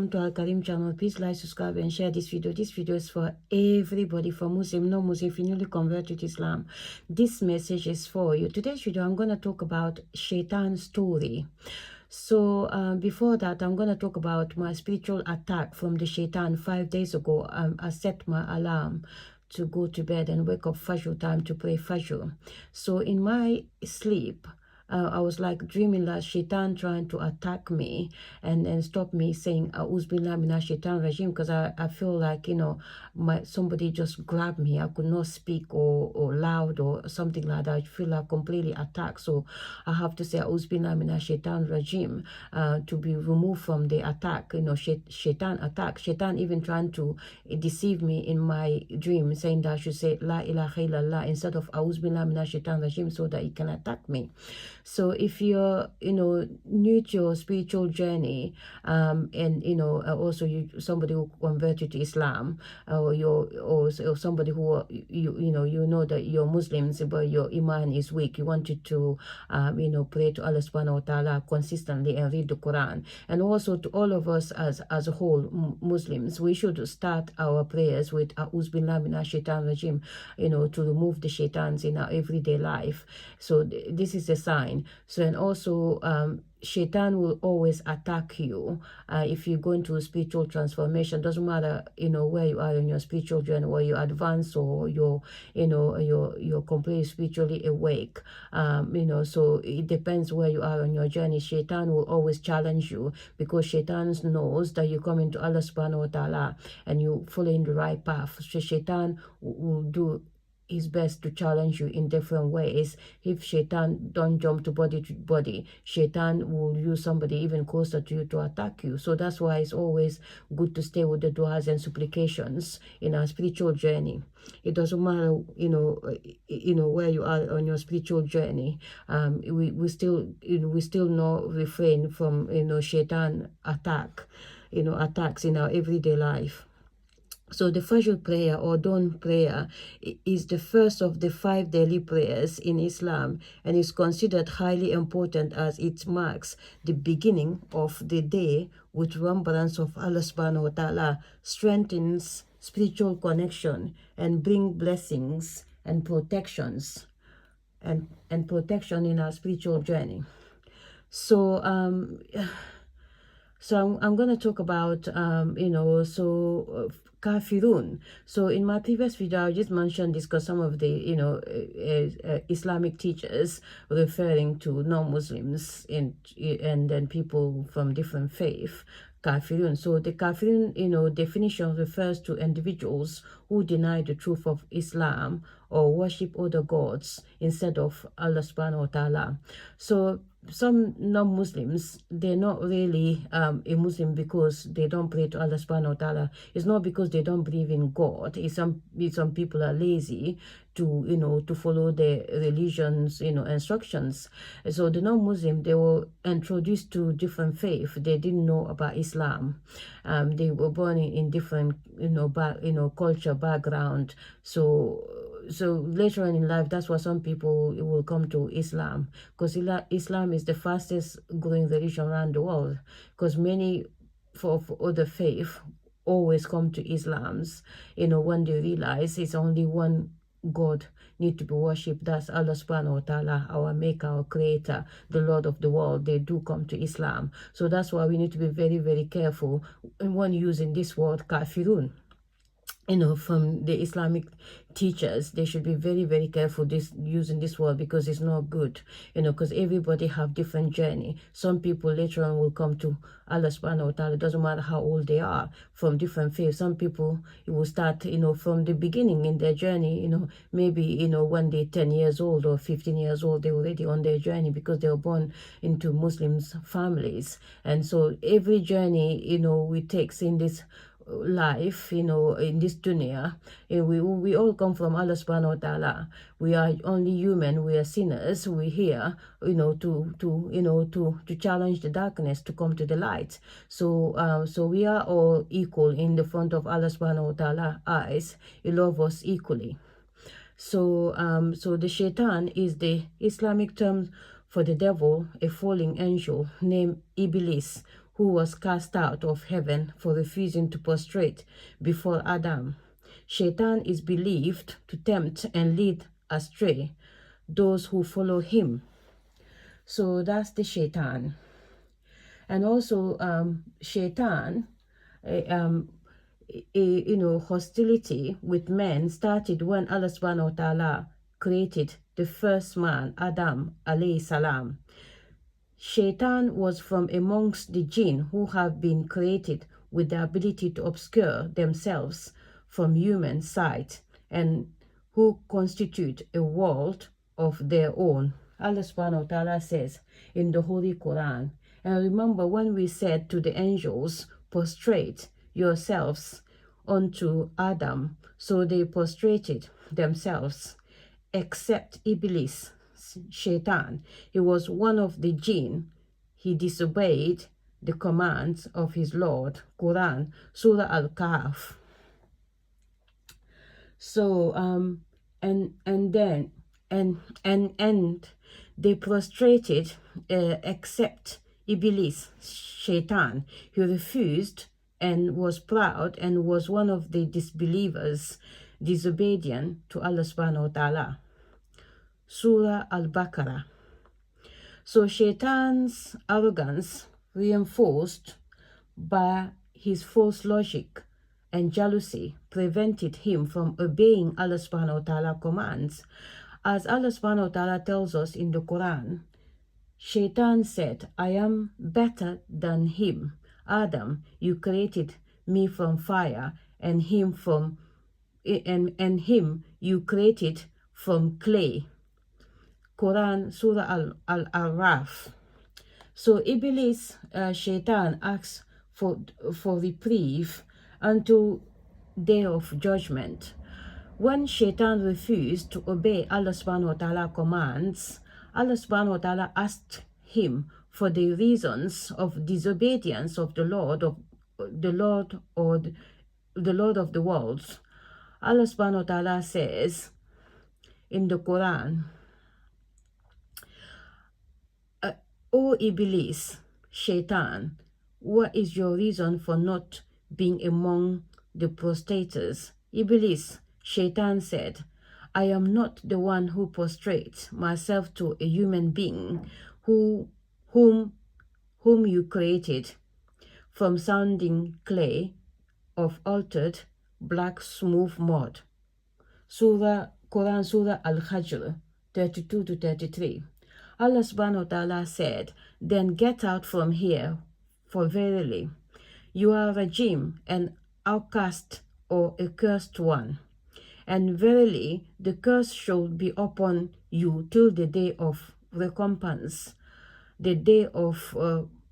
To our Karim channel, please like, subscribe and share this video. This video is for everybody, for Muslim, non-Muslim. If you newly converted to Islam, this message is for you. Today's video, I'm going to talk about Shaytan's story. So before that, I'm going to talk about my spiritual attack from the Shaytan 5 days ago. I set my alarm to go to bed and wake up Fajr time to pray Fajr. So in my sleep, I was like dreaming that Shaitan trying to attack me and stop me saying Uzbillah mina Shaitan regime, because I feel like, you know, somebody just grabbed me. I could not speak or loud or something like that. I feel like completely attacked. So I have to say Uzbillah mina Shaitan regime to be removed from the attack, you know, Shaitan attack. Shaitan even trying to deceive me in my dream, saying that I should say La ilaha illallah instead of Uzbillah mina Shaitan regime, so that he can attack me. So if you're, you know, new to your spiritual journey, and you know, also somebody who converted to Islam, or somebody who you know that you're Muslims but your iman is weak, you wanted to you know, pray to Allah subhanahu wa ta'ala consistently and read the Quran. And also to all of us as a whole, Muslims, we should start our prayers with A'udhu billahi minash shaitan rajim, you know, to remove the shaitans in our everyday life. So this is a sign. So, and also Shaitan will always attack you if you go into a spiritual transformation. Doesn't matter, you know, where you are in your spiritual journey, or you advance, or you're, you know, you're completely spiritually awake. You know, so it depends where you are on your journey. Shaitan will always challenge you, because Shaitan knows that you come into Allah subhanahu wa ta'ala and you follow in the right path. So Shaitan will do his best to challenge you in different ways. If Shaitan don't jump to body, Shaitan will use somebody even closer to you to attack you. So that's why it's always good to stay with the du'as and supplications in our spiritual journey. It doesn't matter, you know, where you are on your spiritual journey. We still, you know, we still not refrain from, you know, Shaitan attacks in our everyday life. So the Fajr prayer or dawn prayer is the first of the 5 daily prayers in Islam, and is considered highly important as it marks the beginning of the day with remembrance of Allah subhanahu wa ta'ala, strengthens spiritual connection, and bring blessings and protections and protection in our spiritual journey. So so I'm going to talk about, you know, kafirun. So in my previous video, I just mentioned this because some of the, you know, Islamic teachers referring to non-Muslims and then people from different faith, kafirun. So the kafirun, you know, definition refers to individuals who deny the truth of Islam or worship other gods instead of Allah subhanahu wa ta'ala. So some non-Muslims, they're not really a Muslim because they don't pray to Allah subhanahu wa ta'ala. It's not because they don't believe in God. It's some people are lazy to, you know, to follow the religion's, you know, instructions. So the non-Muslim, they were introduced to different faith. They didn't know about Islam. They were born in different, you know, culture background. So later on in life, that's why some people will come to Islam, because Islam is the fastest growing religion around the world, because many for other faith always come to Islam's, you know, when they realize it's only one God need to be worshipped, that's Allah subhanahu wa ta'ala, our maker, our creator, the Lord of the world. They do come to Islam. So that's why we need to be very, very careful when using this word kafirun, you know, from the Islamic teachers. They should be very, very careful using this word, because it's not good, you know, because everybody have different journey. Some people later on will come to Allah subhanahu wa ta'ala. It doesn't matter how old they are, from different faiths. Some people, it will start, you know, from the beginning in their journey, you know, maybe, you know, when they're 10 years old or 15 years old, they're already on their journey because they were born into Muslims families. And so every journey, you know, we take in this life, you know, in this dunya, we all come from Allah subhanahu wa ta'ala. We are only human, we are sinners. We're here, you know, to challenge the darkness to come to the light. So so we are all equal in the front of Allah subhanahu wa ta'ala eyes. He loves us equally. So so the Shaitan is the Islamic term for the devil, a falling angel named IBlees, who was cast out of heaven for refusing to prostrate before Adam. Shaytan is believed to tempt and lead astray those who follow him. So that's the Shaytan. And also Shaytan, hostility with men started when Allah subhanahu wa ta'ala created the first man, Adam alayhi salam. Shaitan was from amongst the jinn who have been created with the ability to obscure themselves from human sight and who constitute a world of their own. Allah subhanahu wa ta'ala says in the Holy Quran, and remember when we said to the angels, prostrate yourselves unto Adam, so they prostrated themselves, except IBlees, Shaytan. He was one of the jinn. He disobeyed the commands of his Lord. Quran, Surah Al-Kahf. So and they prostrated except IBlees, Shaytan. He refused and was proud and was one of the disbelievers, disobedient to Allah subhanahu wa ta'ala. Surah Al-Baqarah. So Shaitan's arrogance, reinforced by his false logic and jealousy, prevented him from obeying Allah subhanahu wa ta'ala commands. As Allah subhanahu wa ta'ala tells us in the Quran, Shaitan said, I am better than him. Adam, you created me from fire, and him you created from clay. Quran, Surah Al-Araf. So IBlees, Shaitan, asks for reprieve until day of judgment. When Shaitan refused to obey Allah subhanahu wa ta'ala commands, Allah subhanahu wa ta'ala asked him for the reasons of disobedience of the Lord of the worlds. Allah subhanahu wa ta'ala says in the Quran, O IBlees, Shaitan, what is your reason for not being among the prostators? IBlees, Shaitan said, I am not the one who prostrates myself to a human being whom you created from sounding clay of altered black smooth mud. Quran Surah Al-Hajr 32 to 33. Allah subhanahu wa ta'ala said, then get out from here, for verily you are a jinn, an outcast or a cursed one. And verily the curse shall be upon you till the day of recompense, the day of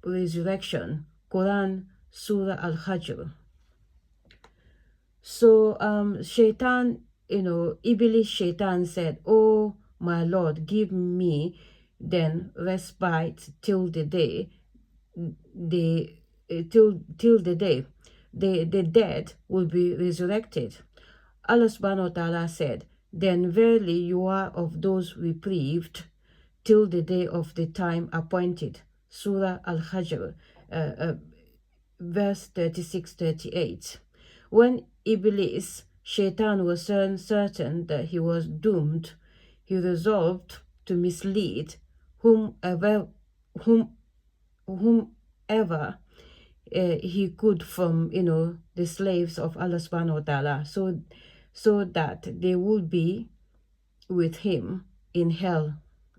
resurrection. Quran Surah Al-Hajr. So Shaitan, IBlees Shaitan said, oh my Lord, give me then respite till the day the dead will be resurrected. Allah subhanahu wa ta'ala said, then verily you are of those reprieved till the day of the time appointed. Surah Al-Hajr, verse 36-38. When IBlees, Shaitan, was certain that he was doomed, he resolved to mislead whomever he could from the slaves of Allah subhanahu wa ta'ala, so that they would be with him in hell.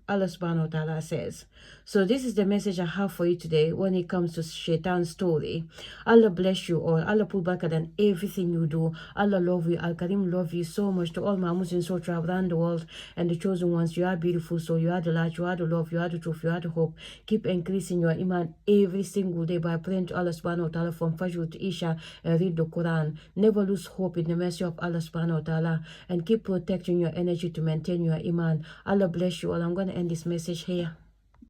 Allah subhanahu wa ta'ala says. So this is the message I have for you today when it comes to Shaitan's story. Allah bless you all. Allah put back than everything you do. Allah love you. Al-Karim love you so much. To all my Muslims who travel around the world and the chosen ones, you are beautiful. So you are the light, you are the love, you are the truth, you are the hope. Keep increasing your iman every single day by praying to Allah subhanahu wa ta'ala from Fajr to Isha and read the Quran. Never lose hope in the mercy of Allah subhanahu wa ta'ala, and keep protecting your energy to maintain your iman. Allah bless you all. I'm going to end this message here.